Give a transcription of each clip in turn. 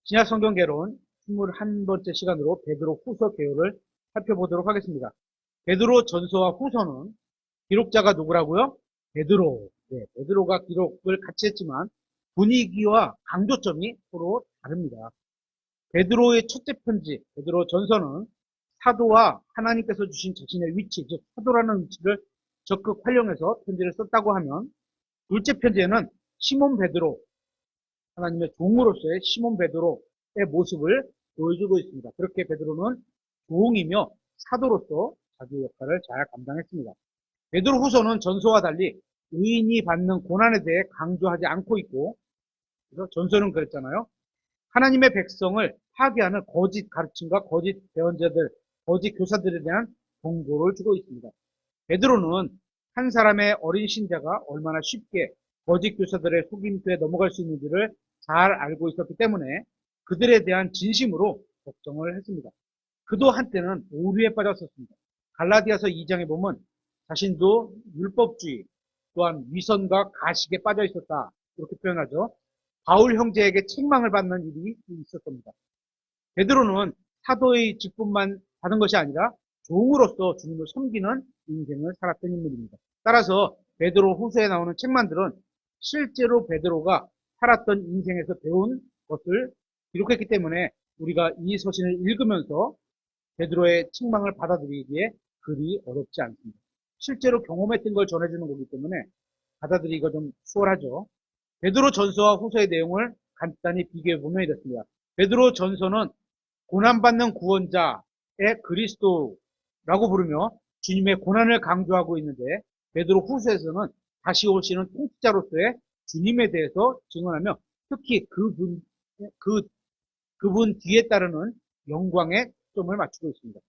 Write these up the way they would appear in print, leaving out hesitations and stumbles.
신약 성경 개론 21번째 시간으로 베드로 후서 개요를 살펴보도록 하겠습니다. 베드로 전서와 후서는 기록자가 누구라고요? 베드로. 네, 베드로가 기록을 같이 했지만 분위기와 강조점이 서로 다릅니다. 베드로의 첫째 편지, 베드로 전서는 사도와 하나님께서 주신 자신의 위치, 즉 사도라는 위치를 적극 활용해서 편지를 썼다고 하면, 둘째 편지에는 시몬 베드로, 하나님의 종으로서의 시몬 베드로의 모습을 보여주고 있습니다. 그렇게 베드로는 종이며 사도로서 자기 역할을 잘 감당했습니다. 베드로 후서는 전서와 달리 의인이 받는 고난에 대해 강조하지 않고 있고, 그래서 전서는 그랬잖아요. 하나님의 백성을 파괴하는 거짓 가르침과 거짓 대언자들, 거짓 교사들에 대한 경고를 주고 있습니다. 베드로는 한 사람의 어린 신자가 얼마나 쉽게 거짓 교사들의 속임수에 넘어갈 수 있는지를 잘 알고 있었기 때문에 그들에 대한 진심으로 걱정을 했습니다. 그도 한때는 오류에 빠졌었습니다. 갈라디아서 2장에 보면 자신도 율법주의, 또한 위선과 가식에 빠져 있었다, 이렇게 표현하죠. 바울 형제에게 책망을 받는 일이 있었습니다. 베드로는 사도의 직분만 받은 것이 아니라 종으로서 주님을 섬기는 인생을 살았던 인물입니다. 따라서 베드로 후서에 나오는 책만들은 실제로 베드로가 살았던 인생에서 배운 것을 기록했기 때문에 우리가 이 서신을 읽으면서 베드로의 책망을 받아들이기에 그리 어렵지 않습니다. 실제로 경험했던 걸 전해주는 거기 때문에 받아들이기가 좀 수월하죠. 베드로 전서와 후서의 내용을 간단히 비교해보면 이렇습니다. 베드로 전서는 고난받는 구원자의 그리스도라고 부르며 주님의 고난을 강조하고 있는데, 베드로 후서에서는 다시 오시는 통치자로서의 주님에 대해서 증언하며 특히 그분 뒤에 따르는 영광에 초점을 맞추고 있습니다.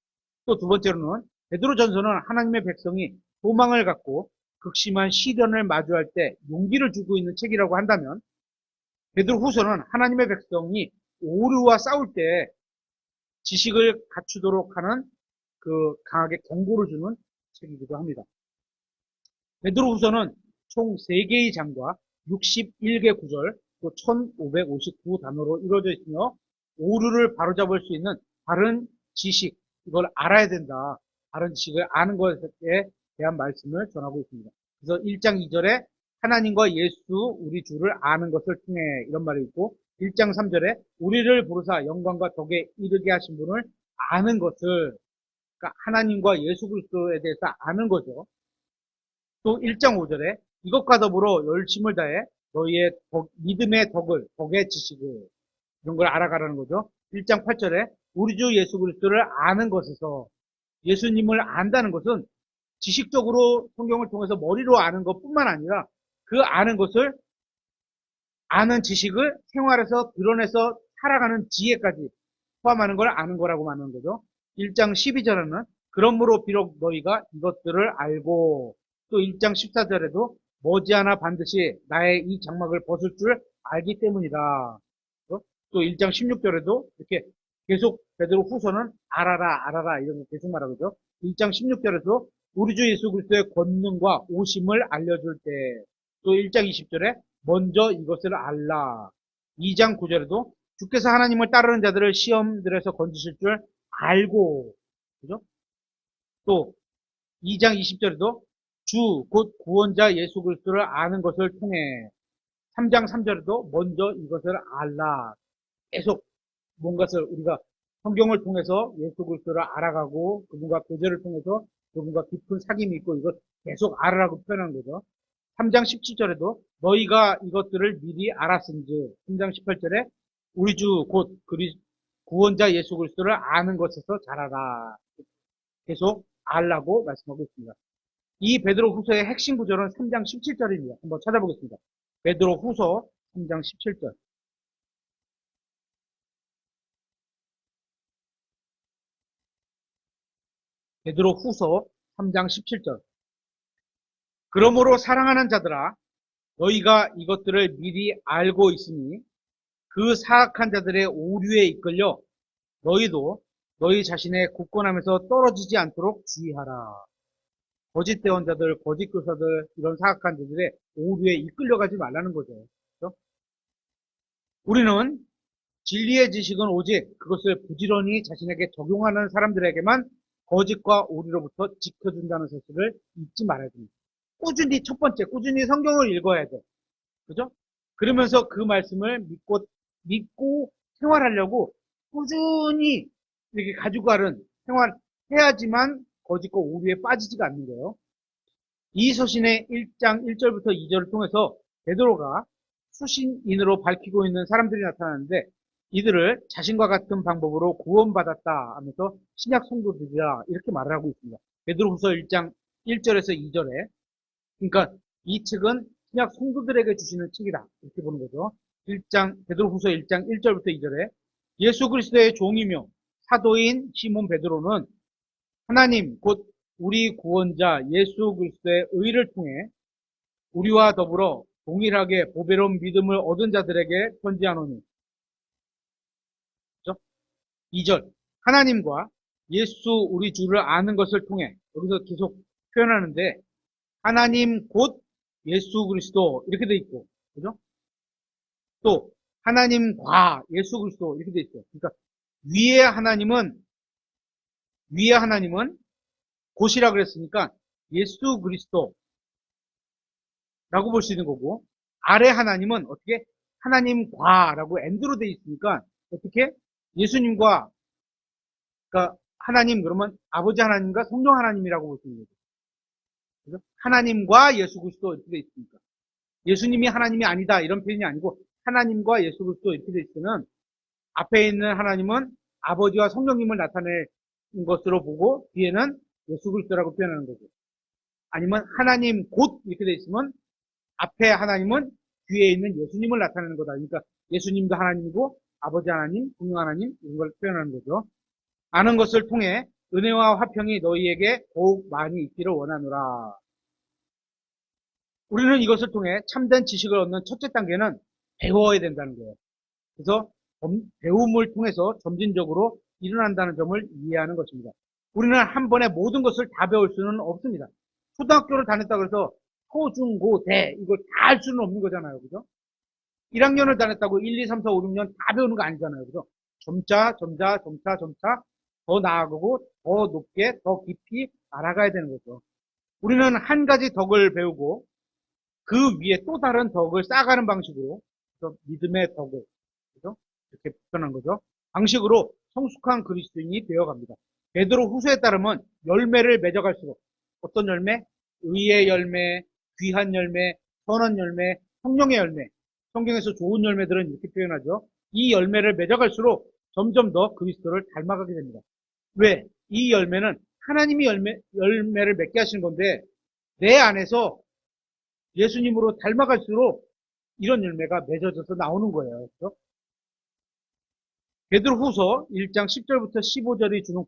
또 두 번째로는 베드로 전서는 하나님의 백성이 소망을 갖고 극심한 시련을 마주할 때 용기를 주고 있는 책이라고 한다면, 베드로 후서는 하나님의 백성이 오류와 싸울 때 지식을 갖추도록 하는 강하게 경고를 주는 책이기도 합니다. 베드로 후서는 총 3개의 장과 61개 구절, 또 1559 단어로 이루어져 있으며 오류를 바로잡을 수 있는 바른 지식, 이걸 알아야 된다, 바른 지식을 아는 것에 대한 말씀을 전하고 있습니다. 그래서 1장 2절에 하나님과 예수 우리 주를 아는 것을 통해, 이런 말이 있고, 1장 3절에 우리를 부르사 영광과 덕에 이르게 하신 분을 아는 것을, 그러니까 하나님과 예수 그리스도에 대해서 아는 거죠. 또 1장 5절에 이것과 더불어 열심을 다해 너희의 믿음의 덕의 지식을, 이런 걸 알아가라는 거죠. 1장 8절에 우리 주 예수 그리스도를 아는 것에서, 예수님을 안다는 것은 지식적으로 성경을 통해서 머리로 아는 것뿐만 아니라 그 아는 것을, 아는 지식을 생활에서 드러내서 살아가는 지혜까지 포함하는 걸 아는 거라고 말하는 거죠. 1장 12절에는 그러므로 비록 너희가 이것들을 알고, 또 1장 14절에도 머지않아 반드시 나의 이 장막을 벗을 줄 알기 때문이다. 또 1장 16절에도 이렇게 계속 베드로 후서는 알아라 이런 거 계속 말하고 있죠. 1장 16절에도 우리 주 예수 그리스도의 권능과 오심을 알려줄 때, 또 1장 20절에 먼저 이것을 알라. 2장 9절에도 주께서 하나님을 따르는 자들을 시험들에서 건지실 줄 알고, 그죠? 또 2장 20절에도 주 곧 구원자 예수 그리스도를 아는 것을 통해, 3장 3절에도 먼저 이것을 알라. 계속 뭔가를 우리가 성경을 통해서 예수 그리스도를 알아가고 그분과 교제를 통해서 그분과 깊은 사귐이 있고, 이것 계속 알으라고 표현한 거죠. 3장 17절에도 너희가 이것들을 미리 알았은즉, 3장 18절에 우리 주 곧 구원자 예수 그리스도를 아는 것에서 자라라. 계속 알라고 말씀하고 있습니다. 이 베드로 후서의 핵심 구절은 3장 17절입니다. 한번 찾아보겠습니다. 베드로 후서 3장 17절. 베드로 후서 3장 17절. 그러므로 사랑하는 자들아, 너희가 이것들을 미리 알고 있으니 그 사악한 자들의 오류에 이끌려 너희도 너희 자신의 굳건함에서 떨어지지 않도록 주의하라. 거짓 대언자들, 거짓 교사들, 이런 사악한 자들의 오류에 이끌려가지 말라는 거죠. 그렇죠? 우리는 진리의 지식은 오직 그것을 부지런히 자신에게 적용하는 사람들에게만 거짓과 오류로부터 지켜준다는 사실을 잊지 말아야 됩니다. 꾸준히, 첫 번째, 꾸준히 성경을 읽어야 돼. 그죠? 그러면서 그 말씀을 믿고 생활하려고 꾸준히 이렇게 가지고 가는 생활해야지만 거짓과 오류에 빠지지가 않는 거예요. 이 서신의 1장 1절부터 2절을 통해서 베드로가 수신인으로 밝히고 있는 사람들이 나타나는데 이들을 자신과 같은 방법으로 구원받았다 하면서 신약 성도들이라 이렇게 말을 하고 있습니다. 베드로후서 1장 1절에서 2절에 그러니까 이 책은 신약 성도들에게 주시는 책이다 이렇게 보는 거죠. 베드로후서 1장 1절부터 2절에 예수 그리스도의 종이며 사도인 시몬 베드로는 하나님 곧 우리 구원자 예수 그리스도의 의를 통해 우리와 더불어 동일하게 보배로운 믿음을 얻은 자들에게 편지하노니. 그렇죠? 2절 하나님과 예수 우리 주를 아는 것을 통해 여기서 계속 표현하는데 하나님 곧 예수 그리스도 이렇게 돼 있고 그죠? 또 하나님과 예수 그리스도 이렇게 돼 있어요. 그러니까 위에 하나님은 곧이라 그랬으니까 예수 그리스도라고 볼 수 있는 거고 아래 하나님은 어떻게 하나님과라고 엔드로 돼 있으니까 어떻게 예수님과 그러니까 하나님 그러면 아버지 하나님과 성령 하나님이라고 볼 수 있는 거죠. 그죠? 하나님과 예수 그리스도 이렇게 돼 있으니까 예수님이 하나님이 아니다 이런 표현이 아니고 하나님과 예수 그리스도 이렇게 돼 있으면 앞에 있는 하나님은 아버지와 성령님을 나타낼 것으로 보고 뒤에는 예수 그리스도라고 표현하는 거죠. 아니면 하나님 곧 이렇게 돼 있으면 앞에 하나님은 뒤에 있는 예수님을 나타내는 거다. 그러니까 예수님도 하나님이고 아버지 하나님, 성령 하나님 이런 걸 표현하는 거죠. 아는 것을 통해 은혜와 화평이 너희에게 더욱 많이 있기를 원하노라. 우리는 이것을 통해 참된 지식을 얻는 첫째 단계는 배워야 된다는 거예요. 그래서 배움을 통해서 점진적으로 일어난다는 점을 이해하는 것입니다. 우리는 한 번에 모든 것을 다 배울 수는 없습니다. 초등학교를 다녔다고 해서 초, 중, 고, 대 이걸 다 할 수는 없는 거잖아요. 그죠? 1학년을 다녔다고 1, 2, 3, 4, 5, 6년 다 배우는 거 아니잖아요. 그죠? 점차 더 나아가고 더 높게 더 깊이 알아가야 되는 거죠. 우리는 한 가지 덕을 배우고 그 위에 또 다른 덕을 쌓아가는 방식으로 믿음의 덕을 그죠? 이렇게 표현한 거죠. 방식으로 성숙한 그리스도인이 되어갑니다. 베드로 후서에 따르면 열매를 맺어갈수록 어떤 열매? 의의 열매, 귀한 열매, 선한 열매, 성령의 열매. 성경에서 좋은 열매들은 이렇게 표현하죠. 이 열매를 맺어갈수록 점점 더 그리스도를 닮아가게 됩니다. 왜? 이 열매는 하나님이 열매를 맺게 하시는 건데 내 안에서 예수님으로 닮아갈수록 이런 열매가 맺어져서 나오는 거예요. 그렇죠? 베드로후서 1장 10절부터 15절이 주는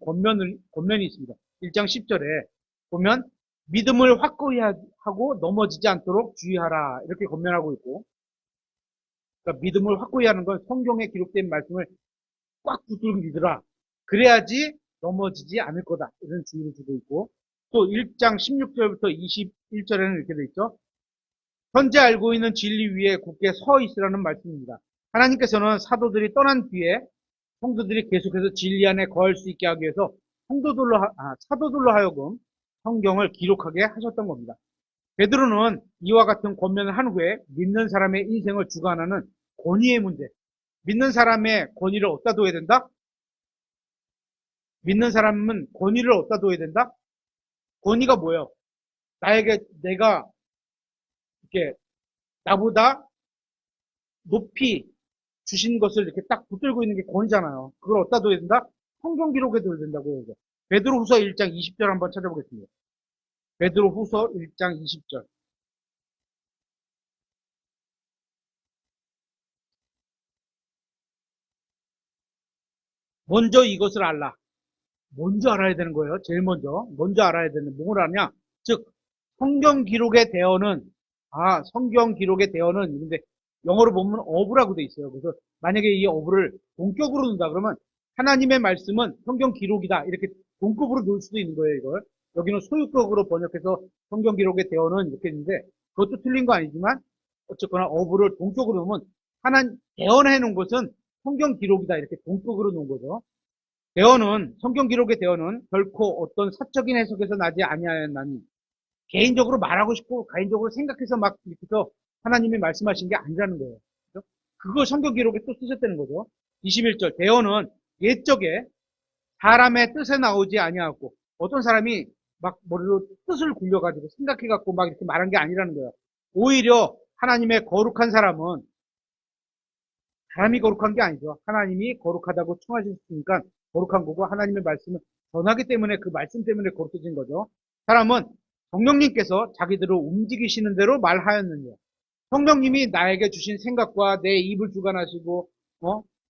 권면이 있습니다. 1장 10절에 보면 믿음을 확고히 하고 넘어지지 않도록 주의하라 이렇게 권면하고 있고 그러니까 믿음을 확고히 하는 건 성경에 기록된 말씀을 꽉 붙들고 믿으라. 그래야지 넘어지지 않을 거다. 이런 주의를 주고 있고 또 1장 16절부터 21절에는 이렇게 돼 있죠. 현재 알고 있는 진리 위에 굳게 서 있으라는 말씀입니다. 하나님께서는 사도들이 떠난 뒤에 성도들이 계속해서 진리 안에 거할 수 있게 하기 위해서 사도들로 하여금 성경을 기록하게 하셨던 겁니다. 베드로는 이와 같은 권면을 한 후에 믿는 사람의 인생을 주관하는 권위의 문제, 믿는 사람의 권위를 어디다 둬야 된다? 믿는 사람은 권위를 어디다 둬야 된다? 권위가 뭐예요? 내가 이렇게 나보다 높이 주신 것을 이렇게 딱 붙들고 있는 게 권위잖아요. 그걸 어디다 둬야 된다? 성경 기록에 둬야 된다고 해요. 베드로후서 1장 20절 한번 찾아보겠습니다. 베드로후서 1장 20절. 먼저 이것을 알라. 먼저 알아야 되는 거예요. 제일 먼저 알아야 되는 뭘 아냐? 즉 성경 기록의 대어는 성경 기록의 대어는 근데 영어로 보면 어부라고 돼 있어요. 그래서 만약에 이 어부를 동격으로 놓는다 그러면 하나님의 말씀은 성경 기록이다 이렇게 동급으로 놓을 수도 있는 거예요. 이걸 여기는 소유격으로 번역해서 성경 기록의 대어는 이렇게 있는데 그것도 틀린 거 아니지만 어쨌거나 어부를 동격으로 놓으면 대언해 놓은 것은 성경 기록이다 이렇게 동격으로 놓은 거죠. 대언은 성경 기록의 대언은 결코 어떤 사적인 해석에서 나지 아니하였나니 개인적으로 말하고 싶고 개인적으로 생각해서 막 이렇게 해서 하나님이 말씀하신 게 아니라는 거예요. 그죠? 그걸 성경 기록에 또 쓰셨다는 거죠. 21절 대언은 옛적에 사람의 뜻에 나오지 아니하고 어떤 사람이 막 머리로 뜻을 굴려가지고 생각해갖고 막 이렇게 말한 게 아니라는 거예요. 오히려 하나님의 거룩한 사람은 사람이 거룩한 게 아니죠. 하나님이 거룩하다고 청하셨으니까 거룩한 거고 하나님의 말씀을 전하기 때문에 그 말씀 때문에 거룩해진 거죠. 사람은 성령님께서 자기들을 움직이시는 대로 말하였느냐. 성령님이 나에게 주신 생각과 내 입을 주관하시고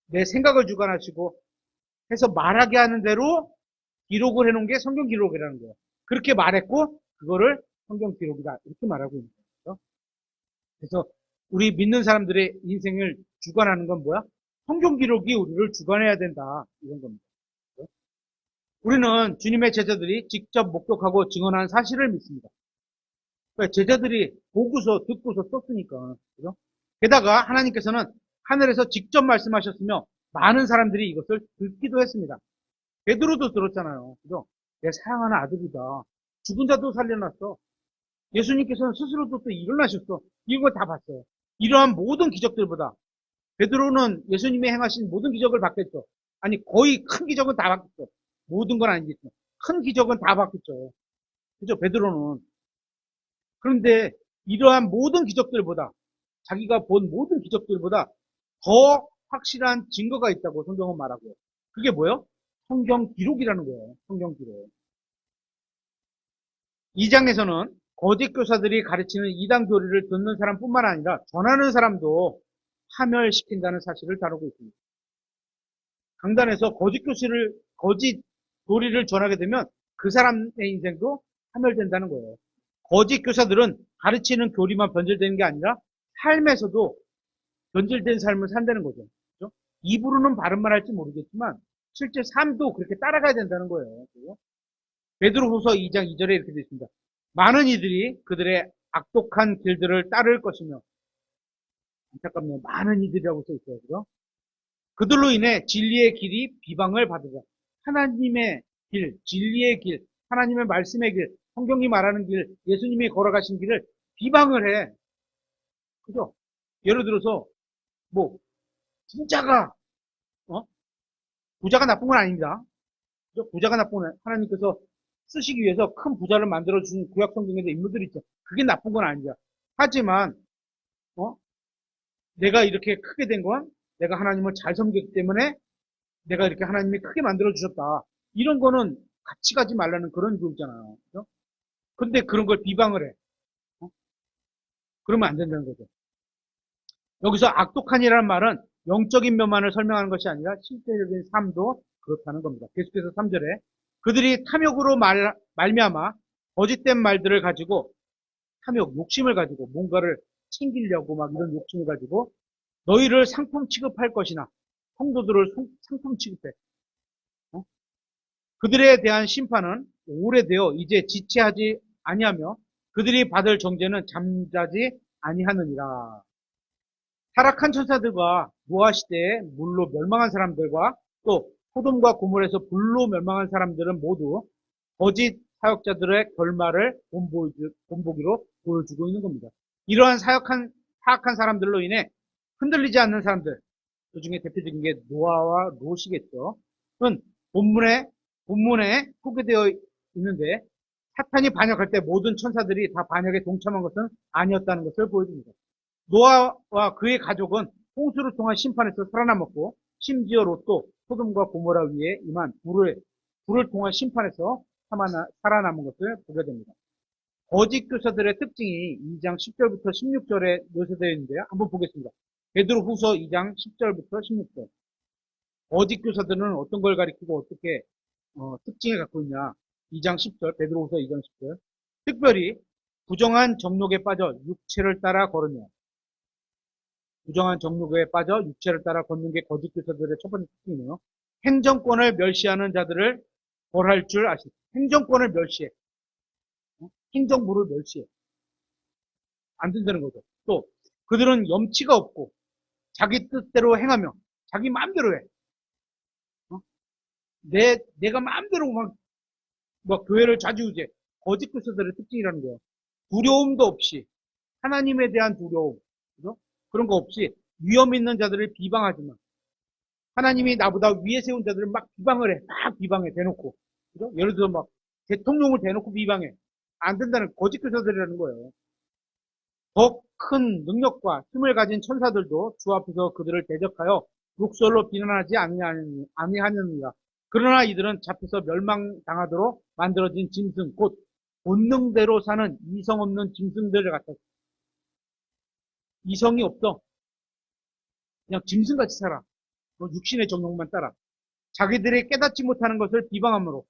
내 생각을 주관하시고 해서 말하게 하는 대로 기록을 해놓은 게 성경 기록이라는 거예요. 그렇게 말했고 그거를 성경 기록이다 이렇게 말하고 있는 거죠. 그래서 우리 믿는 사람들의 인생을 주관하는 건 뭐야? 성경 기록이 우리를 주관해야 된다 이런 겁니다. 우리는 주님의 제자들이 직접 목격하고 증언한 사실을 믿습니다. 그러니까 제자들이 보고서 듣고서 썼으니까 그죠? 게다가 하나님께서는 하늘에서 직접 말씀하셨으며 많은 사람들이 이것을 듣기도 했습니다. 베드로도 들었잖아요. 그죠? 내 사랑하는 아들이다. 죽은 자도 살려놨어. 예수님께서는 스스로도 또 일어나셨어. 이걸 다 봤어요. 이러한 모든 기적들보다 베드로는 예수님이 행하신 모든 기적을 봤겠죠. 아니 거의 큰 기적은 다 봤겠죠. 모든 건 아니겠죠. 큰 기적은 다 봤겠죠. 그죠? 베드로는. 그런데 이러한 모든 기적들보다 자기가 본 모든 기적들보다 더 확실한 증거가 있다고 성경은 말하고요. 그게 뭐예요? 성경 기록이라는 거예요. 성경 기록. 2장에서는 거짓 교사들이 가르치는 이단 교리를 듣는 사람뿐만 아니라 전하는 사람도 파멸시킨다는 사실을 다루고 있습니다. 강단에서 거짓 교리를 전하게 되면 그 사람의 인생도 파멸된다는 거예요. 거짓 교사들은 가르치는 교리만 변질되는 게 아니라 삶에서도 변질된 삶을 산다는 거죠. 그렇죠? 입으로는 바른 말 할지 모르겠지만 실제 삶도 그렇게 따라가야 된다는 거예요. 그렇죠? 베드로후서 2장 2절에 이렇게 되어 있습니다. 많은 이들이 그들의 악독한 길들을 따를 것이며 안타깝네요. 많은 이들이라고 써 있어요. 그죠? 그들로 인해 진리의 길이 비방을 받으자. 하나님의 길, 진리의 길, 하나님의 말씀의 길, 성경이 말하는 길, 예수님이 걸어가신 길을 비방을 해. 그죠? 예를 들어서 뭐 부자가 어? 부자가 나쁜 건 아닙니다. 그죠? 부자가 나쁜 건 하나님께서 쓰시기 위해서 큰 부자를 만들어 주신 구약 성경에도 인물들이 있죠. 그게 나쁜 건 아니죠. 하지만 어? 내가 이렇게 크게 된 건 내가 하나님을 잘 섬겼기 때문에 내가 이렇게 하나님이 크게 만들어 주셨다. 이런 거는 같이 가지 말라는 그런 교리잖아요. 그죠? 근데 그런 걸 비방을 해. 어? 그러면 안 된다는 거죠. 여기서 악독한이라는 말은 영적인 면만을 설명하는 것이 아니라 실제적인 삶도 그렇다는 겁니다. 계속해서 3절에 그들이 탐욕으로 말미암아 거짓된 말들을 가지고 탐욕, 욕심을 가지고 뭔가를 챙기려고 막 이런 욕심을 가지고 너희를 상품 취급할 것이나 성도들을 상품 취급해. 어? 그들에 대한 심판은 오래되어 이제 지체하지 아니하며 그들이 받을 정죄는 잠자지 아니하느니라. 타락한 천사들과 노아 시대에 물로 멸망한 사람들과 또 소돔과 고모라에서 불로 멸망한 사람들은 모두 거짓 사역자들의 결말을 본보기로 보여주고 있는 겁니다. 이러한 사악한 사람들로 인해 흔들리지 않는 사람들, 그 중에 대표적인 게 노아와 롯이겠죠. 은 본문에 소개되어 있는데 사탄이 반역할 때 모든 천사들이 다 반역에 동참한 것은 아니었다는 것을 보여줍니다. 노아와 그의 가족은 홍수를 통한 심판에서 살아남았고 심지어 롯도 소돔과 고모라 위에 임한 불을 통한 심판에서 살아남은 것을 보게 됩니다. 거짓 교사들의 특징이 2장 10절부터 16절에 묘사되어 있는데요. 한번 보겠습니다. 베드로후서 2장 10절부터 16절. 거짓 교사들은 어떤 걸 가리키고 어떻게 특징을 갖고 있냐. 2장 10절, 베드로후서 2장 10절. 특별히 부정한 정욕에 빠져 육체를 따라 걸으며 부정한 정욕에 빠져 육체를 따라 걷는 게 거짓 교사들의 첫 번째 특징이에요. 행정권을 멸시하는 자들을 벌할 줄 아시죠? 행정권을 멸시해. 행정부를 멸시해. 안 된다는 거죠. 또 그들은 염치가 없고 자기 뜻대로 행하며 자기 마음대로 해. 어? 내가 마음대로 막 교회를 좌지우지. 거짓 교사들의 특징이라는 거예요. 두려움도 없이, 하나님에 대한 두려움, 그죠? 그런 거 없이 위험 있는 자들을 비방하지 마. 하나님이 나보다 위에 세운 자들을 막 비방을 해. 막 비방해, 대놓고. 그죠? 예를 들어 막 대통령을 대놓고 비방해. 안 된다는 거짓 교사들이라는 거예요. 더 큰 능력과 힘을 가진 천사들도 주 앞에서 그들을 대적하여 욕설로 비난하지 아니하느니라. 그러나 이들은 잡혀서 멸망당하도록 만들어진 짐승, 곧 본능대로 사는 이성 없는 짐승들을 같았어. 이성이 없어. 그냥 짐승같이 살아. 육신의 정욕만 따라. 자기들이 깨닫지 못하는 것을 비방함으로.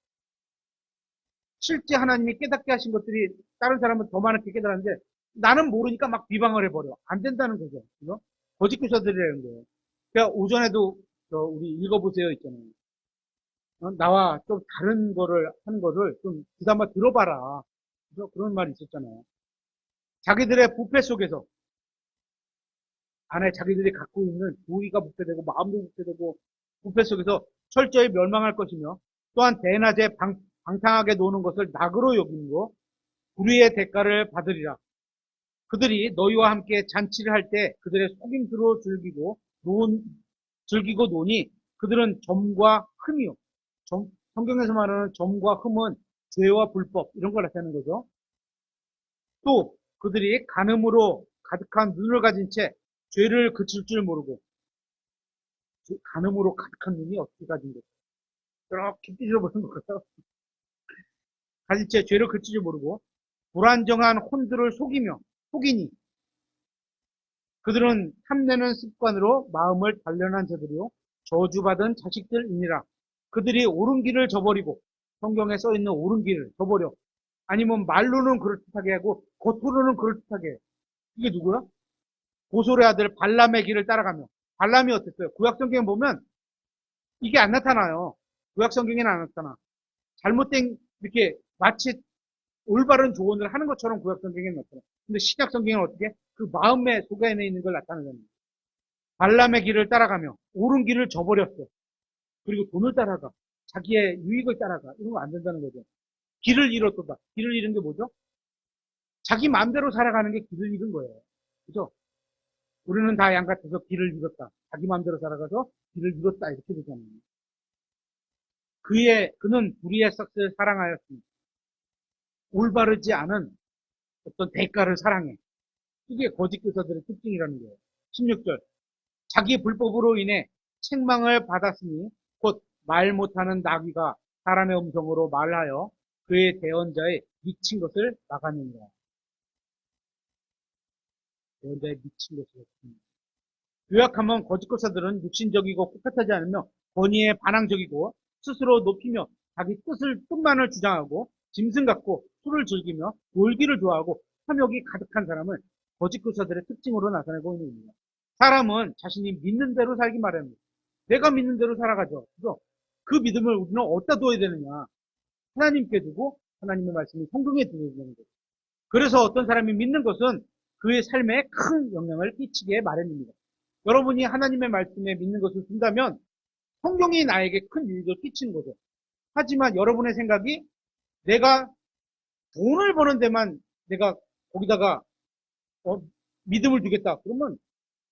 실제 하나님이 깨닫게 하신 것들이 다른 사람은 더 많게 깨달았는데 나는 모르니까 막 비방을 해버려. 안 된다는 거죠. 그죠? 거짓 교사들이라는 거예요. 그러니까 오전에도 우리 읽어보세요 있잖아요. 나와 좀 다른 거를 하는 거를 좀 귀담아 들어봐라. 그죠? 그런 말이 있었잖아요. 자기들의 부패 속에서 안에 자기들이 갖고 있는 부위가 부패되고 마음도 부패되고 부패 속에서 철저히 멸망할 것이며 또한 대낮에 방탕하게 노는 것을 낙으로 여기고 불의의 대가를 받으리라. 그들이 너희와 함께 잔치를 할 때 그들의 속임수로 즐기고 노니 그들은 점과 흠이요. 성경에서 말하는 점과 흠은 죄와 불법 이런 걸 나타내는 거죠. 또 그들이 간음으로 가득한 눈을 가진 채 죄를 그칠 줄 모르고 간음으로 가득한 눈이 어떻게 가진 거죠? 그렇게 삐져버린 거예요. 가진 채 죄를 그칠 줄 모르고 불안정한 혼들을 속이니 그들은 탐내는 습관으로 마음을 단련한 자들이요 저주받은 자식들이니라. 그들이 옳은 길을 저버리고 성경에 써있는 옳은 길을 저버려 아니면 말로는 그럴듯하게 하고 겉으로는 그럴듯하게 해. 이게 누구야? 보솔의 아들 발람의 길을 따라가며 발람이 어땠어요? 구약성경에 보면 이게 안 나타나요. 구약성경에는 안 나타나. 잘못된 이렇게 마치 올바른 조언을 하는 것처럼 구약성경에 나타나. 근데 신약성경은 어떻게? 그 마음의 속에 있는 걸 나타내는 발람의 길을 따라가며 옳은 길을 저버렸어. 그리고 돈을 따라가. 자기의 유익을 따라가. 이런 거 안 된다는 거죠. 길을 잃었다. 길을 잃은 게 뭐죠? 자기 마음대로 살아가는 게 길을 잃은 거예요. 그죠? 우리는 다 양 같아서 길을 잃었다. 자기 마음대로 살아가서 길을 잃었다. 이렇게 되잖아요. 그는 불의의 싹을 사랑하였습니다. 올바르지 않은 어떤 대가를 사랑해. 이게 거짓 교사들의 특징이라는 거예요. 16절. 자기 불법으로 인해 책망을 받았으니 곧 말 못하는 나귀가 사람의 음성으로 말하여 그의 대언자의 미친 것을 막아냅니다. 대언자의 미친 것을 막아냅니다. 요약하면 거짓 교사들은 육신적이고 꿋꿋하지 않으며 권위에 반항적이고 스스로 높이며 자기 뜻만을 주장하고 짐승 같고 술을 즐기며 놀기를 좋아하고 탐욕이 가득한 사람을 거짓 교사들의 특징으로 나타내고 있는 겁니다. 사람은 자신이 믿는 대로 살기 마련입니다. 내가 믿는 대로 살아가죠. 그래서 그 믿음을 우리는 어디다 둬야 되느냐? 하나님께 두고 하나님의 말씀이 성경에 두어야 되는 거죠. 그래서 어떤 사람이 믿는 것은 그의 삶에 큰 영향을 끼치게 마련입니다. 여러분이 하나님의 말씀에 믿는 것을 둔다면 성경이 나에게 큰 유익을 끼치는 거죠. 하지만 여러분의 생각이 내가 돈을 버는 데만 내가 거기다가 믿음을 두겠다. 그러면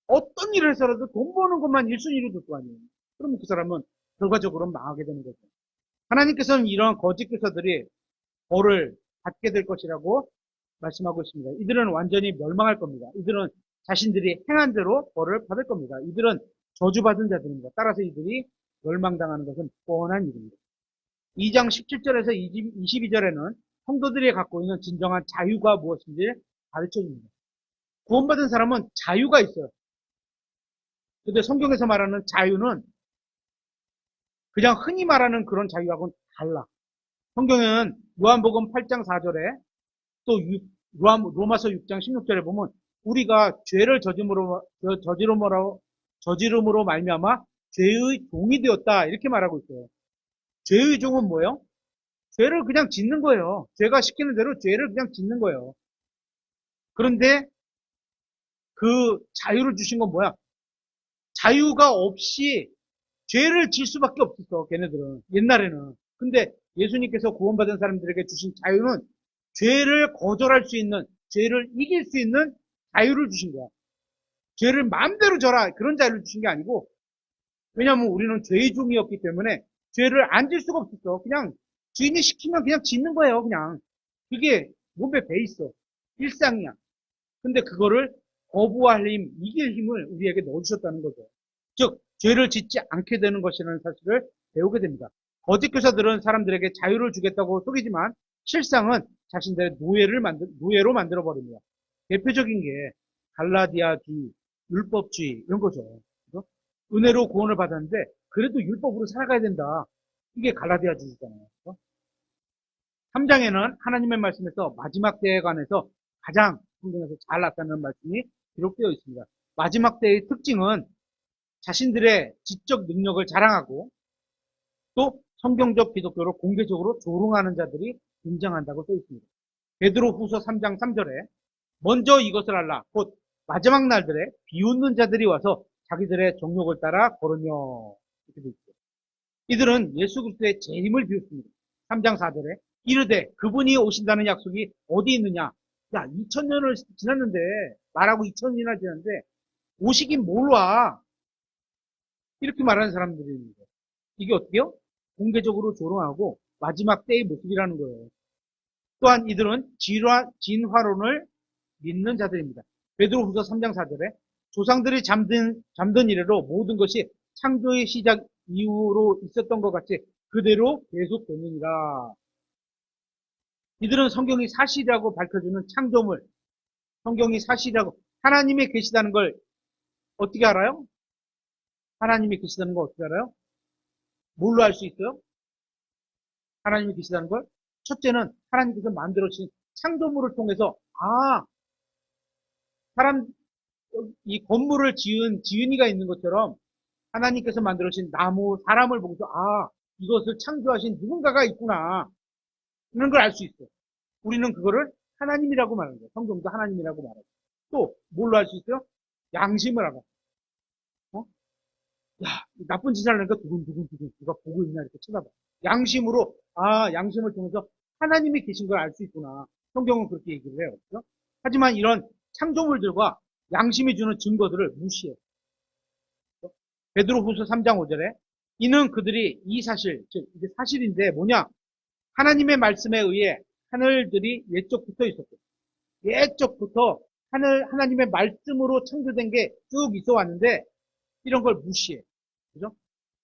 어떤 일을 해서라도 돈 버는 것만 1순위로 둘 거 아니에요. 그러면 그 사람은 결과적으로 망하게 되는 거죠. 하나님께서는 이러한 거짓 교사들이 벌을 받게 될 것이라고 말씀하고 있습니다. 이들은 완전히 멸망할 겁니다. 이들은 자신들이 행한 대로 벌을 받을 겁니다. 이들은 저주받은 자들입니다. 따라서 이들이 멸망당하는 것은 뻔한 일입니다. 2장 17절에서 22절에는 성도들이 갖고 있는 진정한 자유가 무엇인지 가르쳐 줍니다. 구원받은 사람은 자유가 있어요. 근데 성경에서 말하는 자유는 그냥 흔히 말하는 그런 자유하고는 달라. 성경에는 요한복음 8장 4절에 또 로마서 6장 16절에 보면 우리가 죄를 저지름으로 말미암아 죄의 종이 되었다 이렇게 말하고 있어요. 죄의 종은 뭐예요? 죄를 그냥 짓는 거예요. 죄가 시키는 대로 죄를 그냥 짓는 거예요. 그런데 그 자유를 주신 건 뭐야? 자유가 없이 죄를 질 수밖에 없었어, 걔네들은. 옛날에는. 근데 예수님께서 구원받은 사람들에게 주신 자유는 죄를 거절할 수 있는, 죄를 이길 수 있는 자유를 주신 거야. 죄를 마음대로 져라. 그런 자유를 주신 게 아니고, 왜냐하면 우리는 죄의 종이었기 때문에 죄를 안 질 수가 없었어. 그냥 주인이 시키면 그냥 짓는 거예요, 그냥. 그게 몸에 배 있어. 일상이야. 근데 그거를 거부할 힘, 이길 힘을 우리에게 넣어주셨다는 거죠. 즉, 죄를 짓지 않게 되는 것이라는 사실을 배우게 됩니다. 거짓 교사들은 사람들에게 자유를 주겠다고 속이지만 실상은 자신들의 노예로 만들어버립니다. 대표적인 게 갈라디아주의, 율법주의 이런 거죠. 그죠? 은혜로 구원을 받았는데 그래도 율법으로 살아가야 된다. 이게 갈라디아주의잖아요. 3장에는 하나님의 말씀에서 마지막 때에 관해서 가장 성경에서 잘 나타나는 말씀이 기록되어 있습니다. 마지막 때의 특징은 자신들의 지적 능력을 자랑하고 또 성경적 기독교를 공개적으로 조롱하는 자들이 등장한다고 써 있습니다. 베드로후서 3장 3절에 먼저 이것을 알라 곧 마지막 날들에 비웃는 자들이 와서 자기들의 정욕을 따라 걸으며 이렇게 되어 있죠. 이들은 예수 그리스도의 재림을 비웃습니다. 3장 4절에 이르되 그분이 오신다는 약속이 어디 있느냐? 야, 2000년을 지났는데 말하고 2000년이나 지났는데 오시긴 뭘 와? 이렇게 말하는 사람들이 있는 거예요. 이게 어떻게요? 공개적으로 조롱하고 마지막 때의 모습이라는 거예요. 또한 이들은 진화론을 믿는 자들입니다. 베드로후서 3장 4절에 조상들이 잠든 이래로 모든 것이 창조의 시작 이후로 있었던 것 같이 그대로 계속되느니라. 이들은 성경이 사실이라고 밝혀주는 창조물, 성경이 사실이라고 하나님이 계시다는 걸 어떻게 알아요? 하나님이 계시다는 걸 어떻게 알아요? 뭘로 알 수 있어요? 하나님이 계시다는 걸? 첫째는 하나님께서 만들어주신 창조물을 통해서 사람 이 건물을 지은 지은이가 있는 것처럼 하나님께서 만들어주신 나무, 사람을 보고서 이것을 창조하신 누군가가 있구나 이런 걸 알 수 있어요. 우리는 그거를 하나님이라고 말하는 거예요. 성경도 하나님이라고 말하고 또 뭘로 알 수 있어요? 양심을 알아. 어? 야, 나쁜 짓을 하니까 두근두근 누가 보고 있나 이렇게 쳐다봐. 양심으로 양심을 통해서 하나님이 계신 걸 알 수 있구나. 성경은 그렇게 얘기를 해요. 그렇죠? 하지만 이런 창조물들과 양심이 주는 증거들을 무시해. 베드로후서 3장 5절에 이는 그들이 이 사실, 즉 이게 사실인데 뭐냐? 하나님의 말씀에 의해 하늘들이 옛적부터 있었고 옛적부터 하나님의 말씀으로 창조된 게 쭉 있어 왔는데 이런 걸 무시해. 그죠?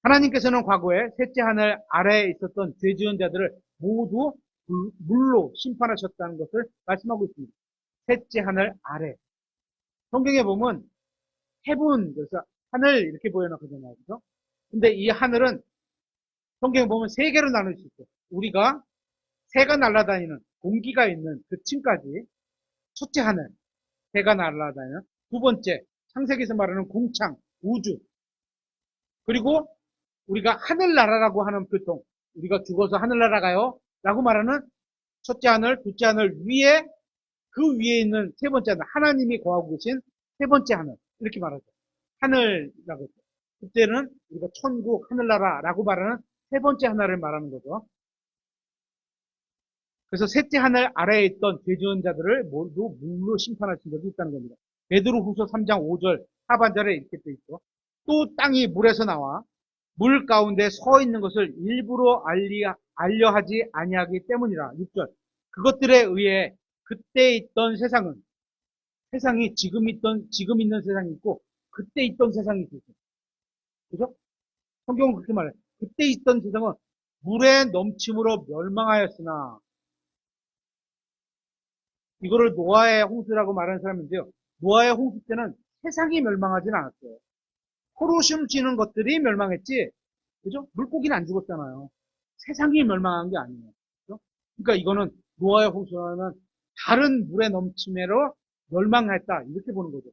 하나님께서는 과거에 셋째 하늘 아래에 있었던 죄 지은 자들을 모두 물로 심판하셨다는 것을 말씀하고 있습니다. 셋째 하늘 아래. 성경에 보면 해분, 그래서 하늘 이렇게 보여놓거든요. 그죠? 근데 이 하늘은 성경에 보면 세 개로 나눌 수 있어요. 우리가 새가 날아다니는 공기가 있는 그 층까지 첫째 하늘, 새가 날아다니는 두 번째, 창세기에서 말하는 궁창, 우주. 그리고 우리가 하늘나라라고 하는 보통 우리가 죽어서 하늘나라 가요 라고 말하는 첫째 하늘, 둘째 하늘 위에 그 위에 있는 세 번째 하늘, 하나님이 거하고 계신 세 번째 하늘 이렇게 말하죠. 하늘이라고 했죠. 그때는 우리가 천국, 하늘나라라고 말하는 세 번째 하늘을 말하는 거죠. 그래서 셋째 하늘 아래에 있던 죄 지은 자들을 모두 물로 심판하신 적이 있다는 겁니다. 베드로후서 3장 5절 하반절에 이렇게 돼 있죠. 또 땅이 물에서 나와 물 가운데 서 있는 것을 일부러 알려 하지 아니하기 때문이라. 6절. 그것들에 의해 그때 있던 세상이 지금 있는 세상이 있고 그때 있던 세상이 있어요. 그죠? 성경은 그렇게 말해요. 그때 있던 세상은 물의 넘침으로 멸망하였으나 이거를 노아의 홍수라고 말하는 사람인데요. 노아의 홍수 때는 세상이 멸망하진 않았어요. 포로 심지는 것들이 멸망했지, 그죠? 물고기는 안 죽었잖아요. 세상이 멸망한 게 아니에요. 그죠? 그러니까 이거는 노아의 홍수는 다른 물의 넘침으로 멸망했다. 이렇게 보는 거죠.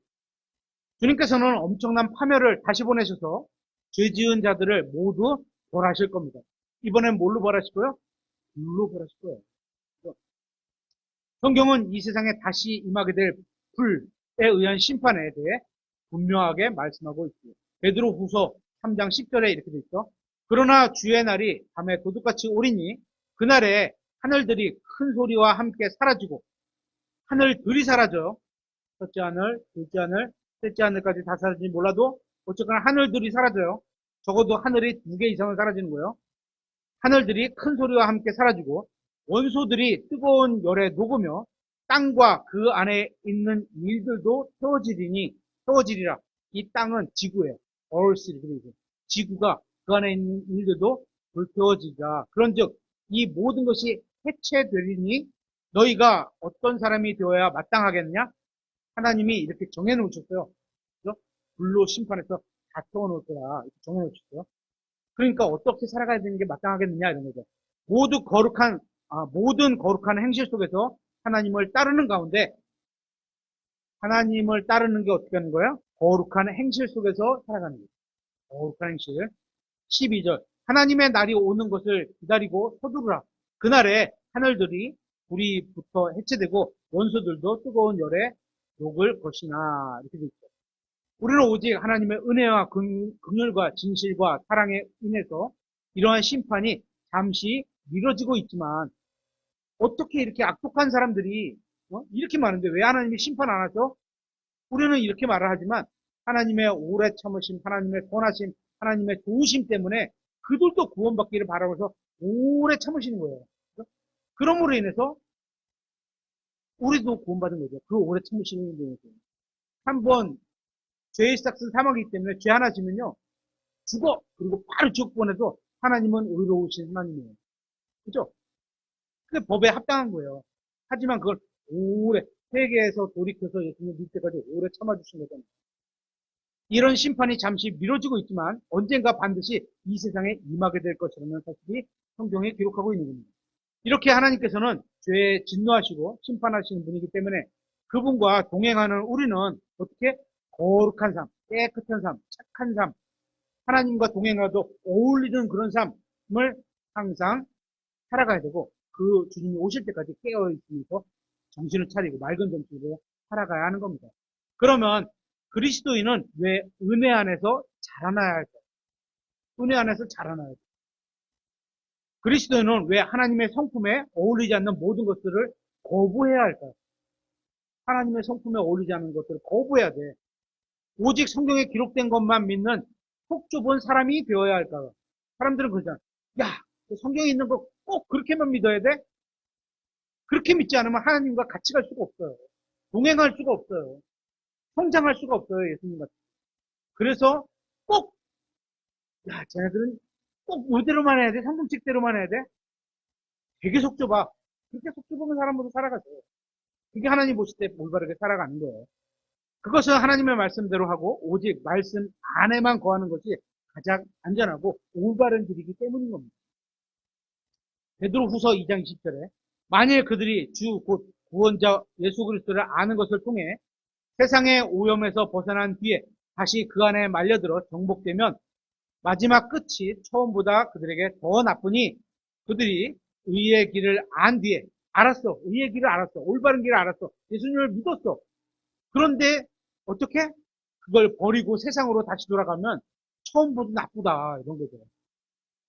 주님께서는 엄청난 파멸을 다시 보내셔서 죄 지은 자들을 모두 벌하실 겁니다. 이번엔 뭘로 벌하실 거예요? 불로 벌하실 거예요. 성경은 이 세상에 다시 임하게 될 불에 의한 심판에 대해 분명하게 말씀하고 있습니다. 베드로 후서 3장 10절에 이렇게 돼 있죠. 그러나 주의 날이 밤에 도둑같이 오리니 그날에 하늘들이 큰 소리와 함께 사라지고 하늘들이 사라져 첫째 하늘, 둘째 하늘, 셋째 하늘까지 다 사라지지 몰라도 어쨌거나 하늘들이 사라져요. 적어도 하늘이 2개 이상은 사라지는 거예요. 하늘들이 큰 소리와 함께 사라지고 원소들이 뜨거운 열에 녹으며 땅과 그 안에 있는 일들도 태워지리라. 이 땅은 지구예요. Earth, 지구가 그 안에 있는 일들도 불태워지리라. 그런즉 이 모든 것이 해체되리니 너희가 어떤 사람이 되어야 마땅하겠느냐? 하나님이 이렇게 정해놓으셨어요. 그죠? 불로 심판해서 다 태워놓을 거라 이렇게 정해놓으셨어요. 그러니까 어떻게 살아가야 되는 게 마땅하겠느냐 이런 거죠. 모든 거룩한 행실 속에서 하나님을 따르는 가운데 하나님을 따르는 게 어떻게 하는 거예요? 거룩한 행실 속에서 살아가는 거예요. 거룩한 행실. 12절. 하나님의 날이 오는 것을 기다리고 서두르라. 그날에 하늘들이 불이부터 해체되고 원수들도 뜨거운 열에 녹을 것이나 이렇게 되어 있죠. 우리는 오직 하나님의 은혜와 긍휼과 진실과 사랑에 인해서 이러한 심판이 잠시 미뤄지고 있지만 어떻게 이렇게 악독한 사람들이 이렇게 많은데 왜 하나님이 심판 안 하죠? 우리는 이렇게 말을 하지만 하나님의 오래 참으심, 하나님의 선하심, 하나님의 도우심 때문에 그들도 구원받기를 바라면서 오래 참으시는 거예요. 그러므로 인해서 우리도 구원받은 거죠. 그 오래 참으시는 거예요. 한번 죄의 싹은 사망이기 때문에 죄 하나 지면요 죽어. 그리고 바로 지옥 보내도 하나님은 의로우신 하나님이에요. 그죠? 그게 법에 합당한 거예요. 하지만 그걸 오래 회개해서 돌이켜서 예수님 믿을 때까지 오래 참아주신 거잖아요. 이런 심판이 잠시 미뤄지고 있지만 언젠가 반드시 이 세상에 임하게 될 것이라는 사실이 성경에 기록하고 있는 겁니다. 이렇게 하나님께서는 죄에 진노하시고 심판하시는 분이기 때문에 그분과 동행하는 우리는 어떻게 거룩한 삶, 깨끗한 삶, 착한 삶, 하나님과 동행하도 어울리는 그런 삶을 항상 살아가야 되고 그 주님이 오실 때까지 깨어있으면서 정신을 차리고 맑은 정신으로 살아가야 하는 겁니다. 그러면 그리스도인은 왜 은혜 안에서 자라나야 할까요? 은혜 안에서 자라나야 할까요? 그리스도인은 왜 하나님의 성품에 어울리지 않는 모든 것들을 거부해야 할까요? 하나님의 성품에 어울리지 않는 것들을 거부해야 돼. 오직 성경에 기록된 것만 믿는 속 좁은 사람이 되어야 할까요? 사람들은 그러잖아. 야, 성경에 있는 거 꼭 그렇게만 믿어야 돼? 그렇게 믿지 않으면 하나님과 같이 갈 수가 없어요. 동행할 수가 없어요. 성장할 수가 없어요. 예수님 같은. 그래서 꼭, 야, 쟤네들은 꼭 이대로만 해야 돼? 성경책대로만 해야 돼? 되게 속 좁아. 그렇게 속 좁은 사람으로 살아가세요. 그게 하나님 보실 때 올바르게 살아가는 거예요. 그것은 하나님의 말씀대로 하고 오직 말씀 안에만 거하는 것이 가장 안전하고 올바른 길이기 때문인 겁니다. 베드로 후서 2장 20절에 만일 그들이 주 곧 구원자 예수 그리스도를 아는 것을 통해 세상의 오염에서 벗어난 뒤에 다시 그 안에 말려들어 정복되면 마지막 끝이 처음보다 그들에게 더 나쁘니 그들이 의의 길을 안 뒤에 알았어. 의의 길을 알았어. 올바른 길을 알았어. 예수님을 믿었어. 그런데 어떻게? 그걸 버리고 세상으로 다시 돌아가면 처음보다 나쁘다. 이런 거죠.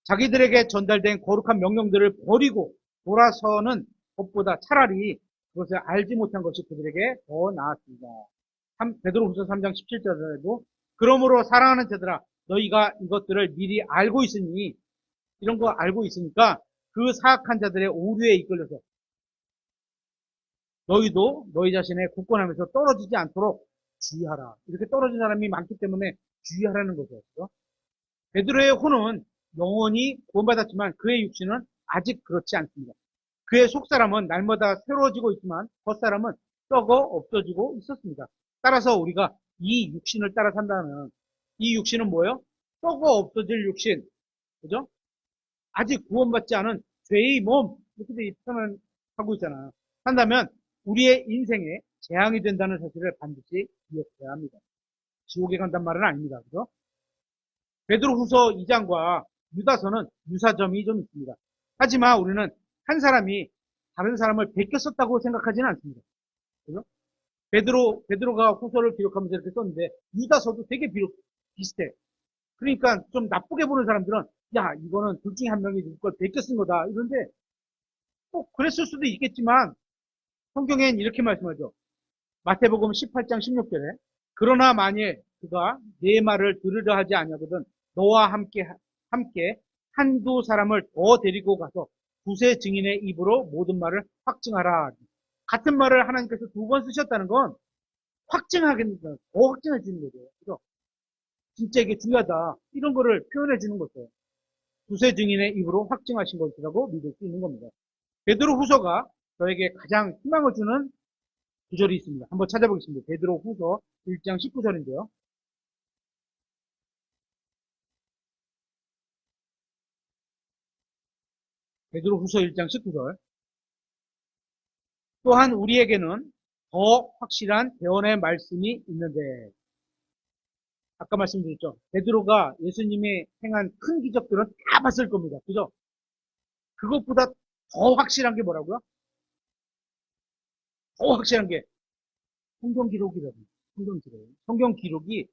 자기들에게 전달된 거룩한 명령들을 버리고 돌아서는 것보다 차라리 그것을 알지 못한 것이 그들에게 더 나았습니다. 베드로후서 3장 17절에도 그러므로 사랑하는 자들아 너희가 이것들을 미리 알고 있으니 이런 거 알고 있으니까 그 사악한 자들의 오류에 이끌려서 너희도 너희 자신의 굳건함에서 떨어지지 않도록 주의하라. 이렇게 떨어진 사람이 많기 때문에 주의하라는 거죠. 그렇죠? 베드로의 혼은 영원히 구원받았지만 그의 육신은 아직 그렇지 않습니다. 그의 속사람은 날마다 새로워지고 있지만 겉사람은 썩어 없어지고 있었습니다. 따라서 우리가 이 육신을 따라 산다면 이 육신은 뭐예요? 썩어 없어질 육신. 그죠? 아직 구원받지 않은 죄의 몸. 이렇게 표현하고 있잖아요. 한다면 우리의 인생에 재앙이 된다는 사실을 반드시 기억해야 합니다. 지옥에 간단 말은 아닙니다. 그죠? 베드로후서 2장과 유다서는 유사점이 좀 있습니다. 하지만 우리는 한 사람이 다른 사람을 베꼈었다고 생각하지는 않습니다. 그죠? 베드로가 후서를 기록하면서 이렇게 썼는데 유다서도 되게 비록 비슷해. 그러니까 좀 나쁘게 보는 사람들은 야, 이거는 둘 중에 한 명이 누구 걸 베껴 쓴 거다. 이런데 꼭 그랬을 수도 있겠지만 성경엔 이렇게 말씀하죠. 마태복음 18장 16절에 그러나 만일 그가 내 말을 들으려 하지 아니하거든 너와 함께 한두 사람을 더 데리고 가서 두세 증인의 입으로 모든 말을 확증하라. 같은 말을 하나님께서 두 번 쓰셨다는 건 확증하겠다. 더 확증해 주는 거죠. 그죠? 진짜 이게 중요하다. 이런 거를 표현해 주는 거죠. 두세 증인의 입으로 확증하신 것이라고 믿을 수 있는 겁니다. 베드로 후서가 저에게 가장 희망을 주는 구절이 있습니다. 한번 찾아보겠습니다. 베드로 후서 1장 19절인데요. 베드로 후서 1장 19절. 또한 우리에게는 더 확실한 대언의 말씀이 있는데, 아까 말씀드렸죠. 베드로가 예수님이 행한 큰 기적들은 다 봤을 겁니다. 그죠? 그것보다 더 확실한 게 뭐라고요? 더 확실한 게 성경 기록이라고요. 성경 기록. 성경 기록이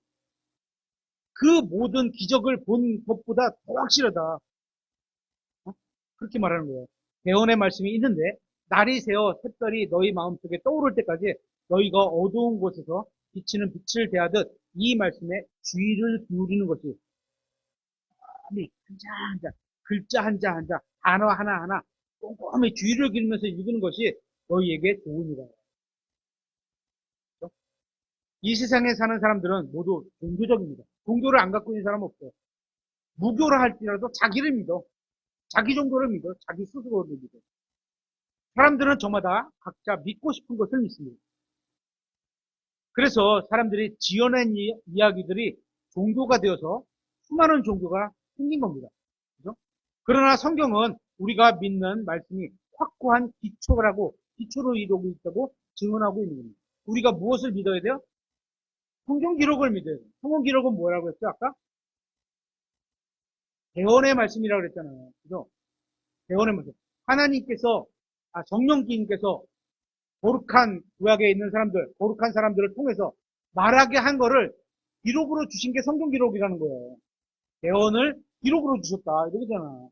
그 모든 기적을 본 것보다 더 확실하다. 어? 그렇게 말하는 거예요. 대언의 말씀이 있는데 날이 새어 샛별이 너희 마음속에 떠오를 때까지 너희가 어두운 곳에서 비치는 빛을 대하듯 이 말씀에 주의를 기울이는 것이 꼼꼼히 한자 한자 글자 한자 한자 단어 하나하나 꼼꼼히 주의를 기울이면서 읽는 것이 너희에게 좋으니라. 그렇죠? 이 세상에 사는 사람들은 모두 종교적입니다. 종교를 안 갖고 있는 사람은 없어요. 무교를 할지라도 자기를 믿어. 자기 종교를 믿어. 자기 스스로를 믿어. 사람들은 저마다 각자 믿고 싶은 것을 믿습니다. 그래서 사람들이 지어낸 이야기들이 종교가 되어서 수많은 종교가 생긴 겁니다. 그죠? 그러나 성경은 우리가 믿는 말씀이 확고한 기초로 이루고 있다고 증언하고 있는 겁니다. 우리가 무엇을 믿어야 돼요? 성경 기록을 믿어야 돼요. 성경 기록은 뭐라고 했죠, 아까? 대언의 말씀이라고 그랬잖아요. 그죠? 대언의 말씀. 하나님께서, 성령님께서 거룩한 구약에 있는 사람들, 거룩한 사람들을 통해서 말하게 한 거를 기록으로 주신 게 성경 기록이라는 거예요. 대언을 기록으로 주셨다. 이러잖아.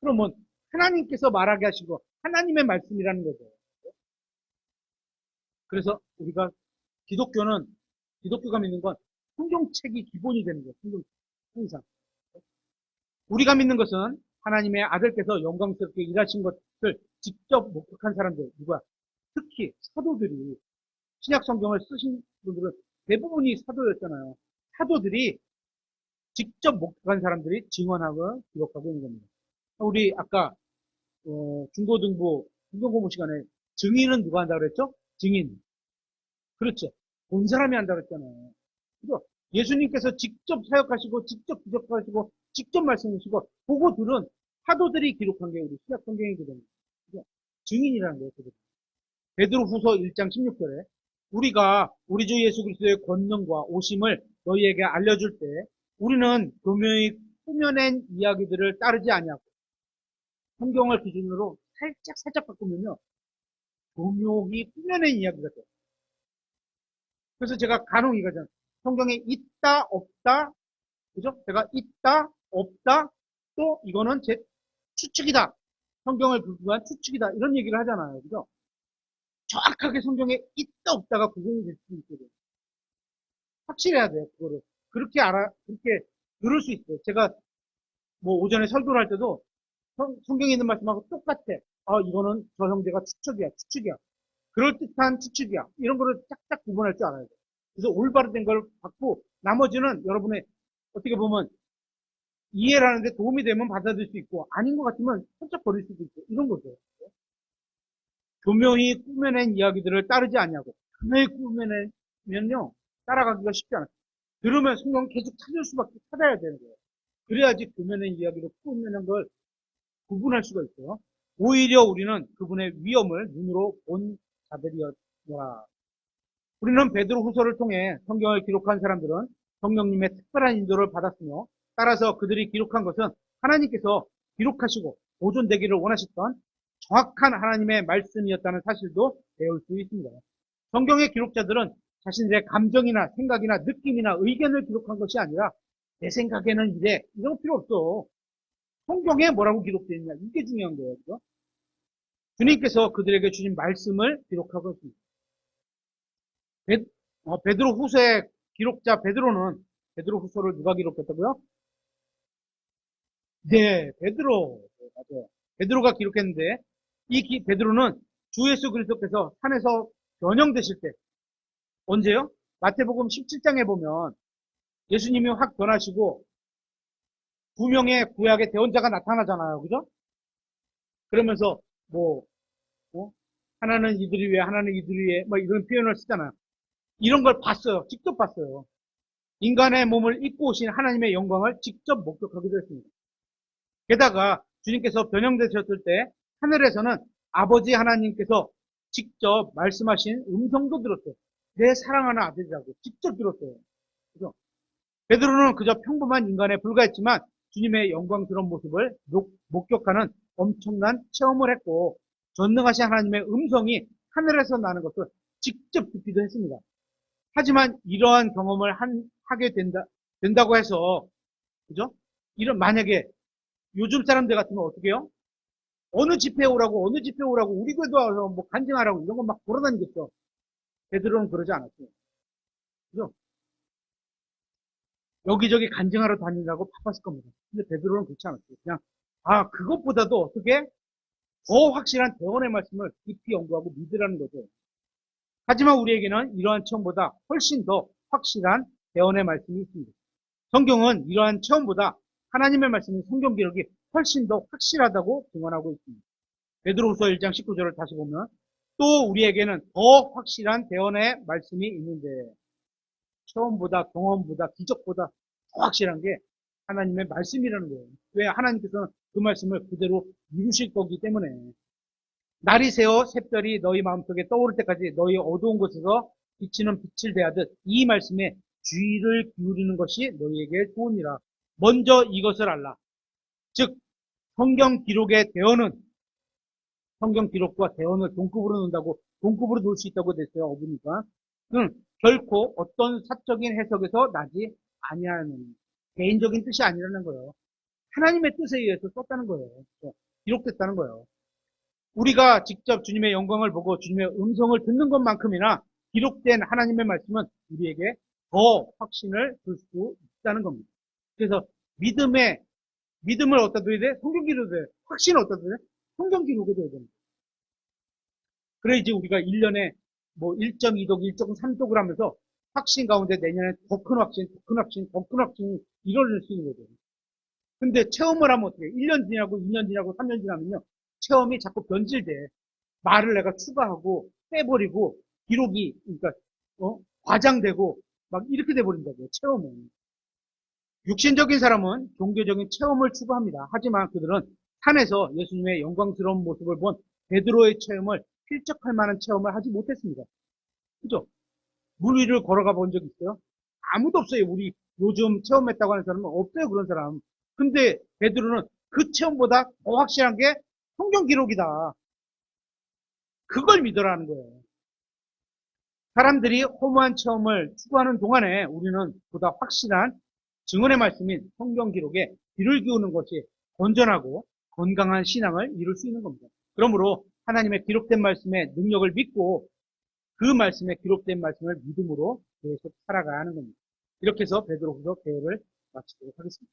그러면 하나님께서 말하게 하신 거, 하나님의 말씀이라는 거죠. 그래서 우리가 기독교가 믿는 건 성경책이 기본이 되는 거예요. 성경책. 항상. 우리가 믿는 것은 하나님의 아들께서 영광스럽게 일하신 것을 직접 목격한 사람들, 누가? 특히 사도들이, 신약 성경을 쓰신 분들은 대부분이 사도였잖아요. 사도들이 직접 목격한 사람들이 증언하고 기록하고 있는 겁니다. 우리 아까 중고등부 성경공부 시간에 증인은 누가 한다고 그랬죠? 증인. 그렇죠. 본 사람이 한다고 그랬잖아요. 그죠? 예수님께서 직접 사역하시고 직접 기적하시고 직접 말씀하시고 보고 들은 사도들이 기록한 게 우리 신약 성경이거든요. 그죠? 증인이라는 거예요. 그죠? 베드로 후서 1장 16절에 우리가 우리 주 예수 그리스도의 권능과 오심을 너희에게 알려줄 때 우리는 교묘히 꾸며낸 이야기들을 따르지 아니하고 성경을 기준으로 살짝 바꾸면요. 교묘히 꾸며낸 이야기 같아요. 그래서 제가 간혹 이거잖아요. 성경에 있다, 없다, 그죠? 제가 있다, 없다, 또 이거는 제 추측이다. 성경을 불구한 추측이다. 이런 얘기를 하잖아요. 그죠? 정확하게 성경에 있다, 없다가 구분이 될 수 있거든요. 확실해야 돼요, 그거를. 그렇게 들을 수 있어요. 제가 뭐 오전에 설교를 할 때도 성경에 있는 말씀하고 똑같아. 이거는 저 형제가 추측이야. 그럴듯한 추측이야. 이런 거를 짝짝 구분할 줄 알아야 돼요. 그래서 올바른 걸 갖고 나머지는 여러분의 어떻게 보면 이해를 하는데 도움이 되면 받아들일 수 있고 아닌 것 같으면 살짝 버릴 수도 있고 이런 거죠. 교묘히 꾸며낸 이야기들을 따르지 않냐고. 교묘히 꾸며내면요. 따라가기가 쉽지 않아요. 들으면 성경 계속 찾아야 되는 거예요. 그래야지 교묘낸 이야기를 꾸며낸 걸 구분할 수가 있어요. 오히려 우리는 그분의 위엄을 눈으로 본 자들이었노라. 우리는 베드로 후서를 통해 성경을 기록한 사람들은 성령님의 특별한 인도를 받았으며 따라서 그들이 기록한 것은 하나님께서 기록하시고 보존되기를 원하셨던 정확한 하나님의 말씀이었다는 사실도 배울 수 있습니다. 성경의 기록자들은 자신들의 감정이나 생각이나 느낌이나 의견을 기록한 것이 아니라 내 생각에는 이래. 이런 거 필요 없어. 성경에 뭐라고 기록되어 있냐. 이게 중요한 거예요. 그죠? 주님께서 그들에게 주신 말씀을 기록하고 있습니다. 베드로 후서의 기록자 베드로 후서를 누가 기록했다고요? 네, 베드로. 네, 맞아요. 베드로가 기록했는데 베드로는 주 예수 그리스도께서 산에서 변형되실 때 언제요? 마태복음 17장에 보면 예수님이 확 변하시고 두 명의 구약의 대언자가 나타나잖아요. 그죠? 그러면서 뭐 하나는 이들이 위해 하나는 이들이 위해 뭐 이런 표현을 쓰잖아요. 이런 걸 봤어요. 직접 봤어요. 인간의 몸을 입고 오신 하나님의 영광을 직접 목격하기도 했습니다. 게다가 주님께서 변형되셨을 때 하늘에서는 아버지 하나님께서 직접 말씀하신 음성도 들었어요. 내 사랑하는 아들이라고 직접 들었어요. 그죠? 베드로는 그저 평범한 인간에 불과했지만 주님의 영광스러운 모습을 목격하는 엄청난 체험을 했고 전능하신 하나님의 음성이 하늘에서 나는 것을 직접 듣기도 했습니다. 하지만 이러한 경험을 하게 된다고 해서 그죠? 만약에 요즘 사람들 같으면 어떻게 해요? 어느 집회에 오라고 우리 교회도 와서 뭐 간증하라고 이런 거 막 돌아다니겠죠. 베드로는 그러지 않았어요. 그죠? 여기저기 간증하러 다니라고 바빴을 겁니다. 근데 베드로는 그렇지 않았어요. 그냥 그것보다도 어떻게 더 확실한 대언의 말씀을 깊이 연구하고 믿으라는 거죠. 하지만 우리에게는 이러한 체험보다 훨씬 더 확실한 대언의 말씀이 있습니다. 성경은 이러한 체험보다 하나님의 말씀인 성경 기록이 훨씬 더 확실하다고 증언하고 있습니다. 베드로후서 1장 19절을 다시 보면 또 우리에게는 더 확실한 대언의 말씀이 있는데 체험보다 경험보다 기적보다 더 확실한 게 하나님의 말씀이라는 거예요. 왜? 하나님께서는 그 말씀을 그대로 이루실 거기 때문에 날이 새어 샛별이 너희 마음속에 떠오를 때까지 너희 어두운 곳에서 비치는 빛을 대하듯 이 말씀에 주의를 기울이는 것이 너희에게 좋으니라. 먼저 이것을 알라. 즉 성경 기록의 대언은 성경 기록과 대언을 동급으로 놓는다고 동급으로 놓을 수 있다고 됐어요. 어부니까. 결코 어떤 사적인 해석에서 나지 아니하는 개인적인 뜻이 아니라는 거예요. 하나님의 뜻에 의해서 썼다는 거예요. 기록됐다는 거예요. 우리가 직접 주님의 영광을 보고 주님의 음성을 듣는 것만큼이나 기록된 하나님의 말씀은 우리에게 더 확신을 줄 수 있다는 겁니다. 그래서 믿음을 어디다 둬야 돼? 성경 기록에 둬야 돼. 확신을 어디다 둬야 돼? 성경 기록에 둬야 됩니다. 그래야지 우리가 1년에 뭐 1.2독, 1.3독을 하면서 확신 가운데 내년에 더 큰 확신, 더 큰 확신, 더 큰 확신이 이뤄낼 수 있는 거죠. 근데 체험을 하면 어떻게 해? 1년 지나고 2년 지나고 3년 지나면요. 체험이 자꾸 변질돼. 말을 내가 추가하고 빼버리고 기록이 그러니까 과장되고 막 이렇게 돼버린다고요. 체험은. 육신적인 사람은 종교적인 체험을 추구합니다. 하지만 그들은 산에서 예수님의 영광스러운 모습을 본 베드로의 체험을 필적할 만한 체험을 하지 못했습니다. 그죠? 물 위를 걸어가 본 적 있어요? 아무도 없어요. 우리 요즘 체험했다고 하는 사람은 없어요. 그런 사람. 근데 베드로는 그 체험보다 더 확실한 게 성경 기록이다. 그걸 믿으라는 거예요. 사람들이 허무한 체험을 추구하는 동안에 우리는 보다 확실한 증언의 말씀인 성경 기록에 귀를 기우는 것이 건전하고 건강한 신앙을 이룰 수 있는 겁니다. 그러므로 하나님의 기록된 말씀의 능력을 믿고 그 말씀에 기록된 말씀을 믿음으로 계속 살아가야 하는 겁니다. 이렇게 해서 베드로후서 대회를 마치도록 하겠습니다.